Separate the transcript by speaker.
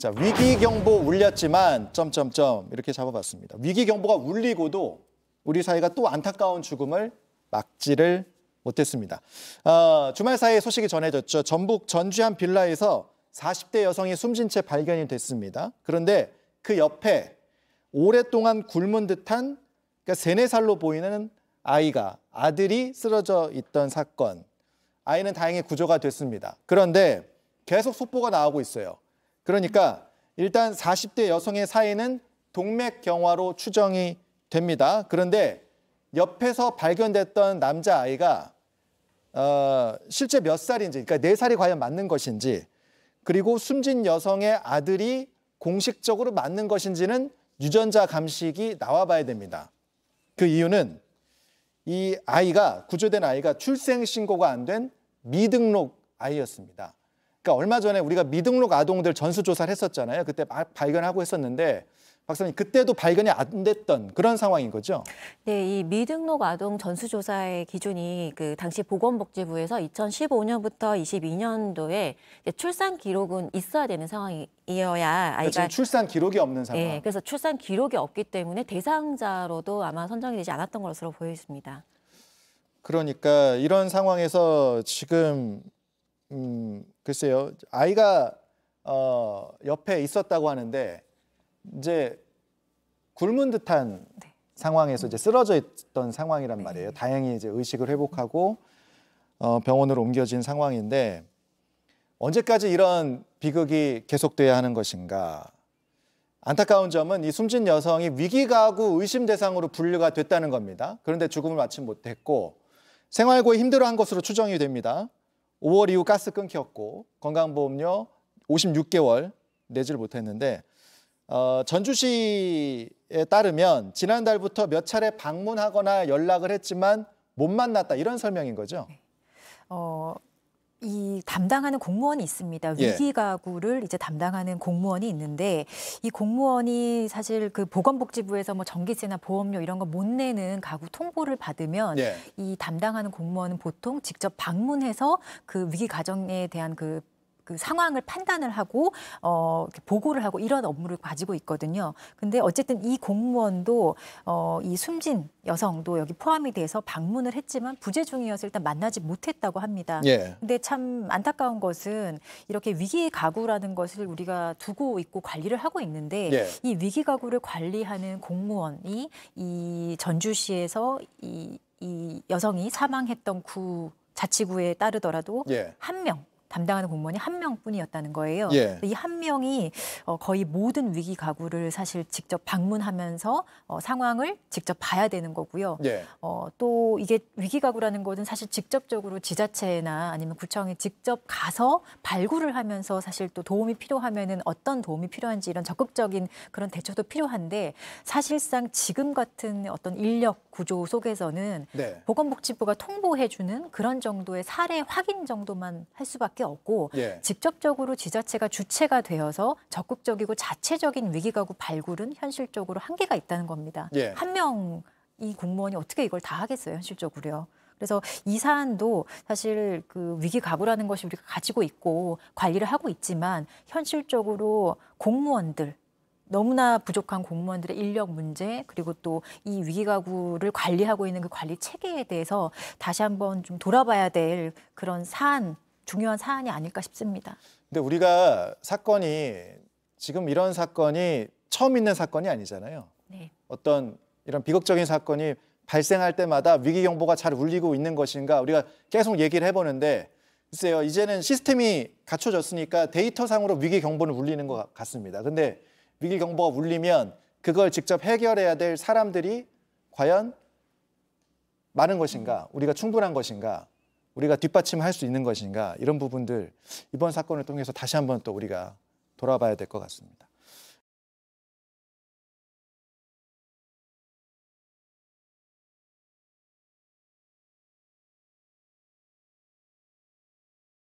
Speaker 1: 자, 위기경보 울렸지만 점점점 이렇게 잡아봤습니다. 위기경보가 울리고도 우리 사회가 또 안타까운 죽음을 막지를 못했습니다. 주말 사이에 소식이 전해졌죠. 전북 전주 한 빌라에서 40대 여성이 숨진 채 발견이 됐습니다. 그런데 그 옆에 오랫동안 굶은 듯한 그러니까 3, 4살로 보이는 아들이 쓰러져 있던 사건. 아이는 다행히 구조가 됐습니다. 그런데 계속 속보가 나오고 있어요. 그러니까 일단 40대 여성의 사인은 동맥경화로 추정이 됩니다. 그런데 옆에서 발견됐던 남자아이가 실제 몇 살인지, 그러니까 4살이 과연 맞는 것인지, 그리고 숨진 여성의 아들이 공식적으로 맞는 것인지는 유전자 감식이 나와봐야 됩니다. 그 이유는 이 아이가, 구조된 아이가 출생신고가 안 된 미등록 아이였습니다. 그러니까 얼마 전에 우리가 미등록 아동들 전수조사를 했었잖아요. 그때 발견하고 했었는데 박사님, 그때도 발견이 안 됐던 그런 상황인 거죠? 네,
Speaker 2: 이 미등록 아동 전수조사의 기준이 그 당시 보건복지부에서 2015년부터 22년도에 출산 기록은 있어야 되는 상황이어야 아이가
Speaker 1: 지금 출산 기록이 없는 상황.
Speaker 2: 네, 그래서 출산 기록이 없기 때문에 대상자로도 아마 선정이 되지 않았던 것으로 보여집니다.
Speaker 1: 그러니까 이런 상황에서 지금 글쎄요, 아이가 옆에 있었다고 하는데 이제 굶은 듯한 상황에서 이제 쓰러져 있던 상황이란 말이에요. 다행히 이제 의식을 회복하고 병원으로 옮겨진 상황인데 언제까지 이런 비극이 계속돼야 하는 것인가? 안타까운 점은 이 숨진 여성이 위기가구 의심 대상으로 분류가 됐다는 겁니다. 그런데 죽음을 맞지 못했고 생활고에 힘들어한 것으로 추정이 됩니다. 5월 이후 가스 끊겼고 건강보험료 56개월 내지를 못했는데 전주시에 따르면 지난달부터 몇 차례 방문하거나 연락을 했지만 못 만났다, 이런 설명인 거죠?
Speaker 3: 이 담당하는 공무원이 있습니다. 위기가구를 이제 담당하는 공무원이 있는데 이 공무원이 사실 그 보건복지부에서 뭐 전기세나 보험료 이런 거 못 내는 가구 통보를 받으면 이 담당하는 공무원은 보통 직접 방문해서 그 위기 가정에 대한 그 상황을 판단을 하고 보고를 하고 이런 업무를 가지고 있거든요. 근데 어쨌든 이 공무원도 이 숨진 여성도 여기 포함이 돼서 방문을 했지만 부재 중이어서 일단 만나지 못했다고 합니다. 근데 참 안타까운 것은 이렇게 위기 가구라는 것을 우리가 두고 있고 관리를 하고 있는데 이 위기 가구를 관리하는 공무원이 이 전주시에서 이 여성이 사망했던 자치구에 따르더라도 한 명. 담당하는 공무원이 한 명뿐이었다는 거예요. 이 한 명이 거의 모든 위기 가구를 사실 직접 방문하면서 상황을 직접 봐야 되는 거고요. 또 이게 위기 가구라는 것은 사실 직접적으로 지자체나 아니면 구청에 직접 가서 발굴을 하면서 사실 또 도움이 필요하면은 어떤 도움이 필요한지 이런 적극적인 그런 대처도 필요한데 사실상 지금 같은 어떤 인력 구조 속에서는 보건복지부가 통보해주는 그런 정도의 사례 확인 정도만 할 수밖에 없고 직접적으로 지자체가 주체가 되어서 적극적이고 자체적인 위기가구 발굴은 현실적으로 한계가 있다는 겁니다. 한 명 이 공무원이 어떻게 이걸 다 하겠어요, 현실적으로요. 그래서 이 사안도 사실 그 위기가구라는 것이 우리가 가지고 있고 관리를 하고 있지만 현실적으로 공무원들 너무나 부족한 공무원들의 인력 문제 그리고 또 이 위기가구를 관리하고 있는 그 관리 체계에 대해서 다시 한번 좀 돌아봐야 될 그런 중요한 사안이 아닐까 싶습니다.
Speaker 1: 근데 우리가 지금 이런 사건이 처음 있는 사건이 아니잖아요. 어떤 이런 비극적인 사건이 발생할 때마다 위기경보가 잘 울리고 있는 것인가 우리가 계속 얘기를 해보는데 글쎄요, 이제는 시스템이 갖춰졌으니까 데이터상으로 위기경보는 울리는 것 같습니다. 근데 위기경보가 울리면 그걸 직접 해결해야 될 사람들이 과연 많은 것인가, 우리가 충분한 것인가, 우리가 뒷받침할 수 있는 것인가, 이런 부분들 이번 사건을 통해서 다시 한번 또 우리가 돌아봐야 될 것 같습니다.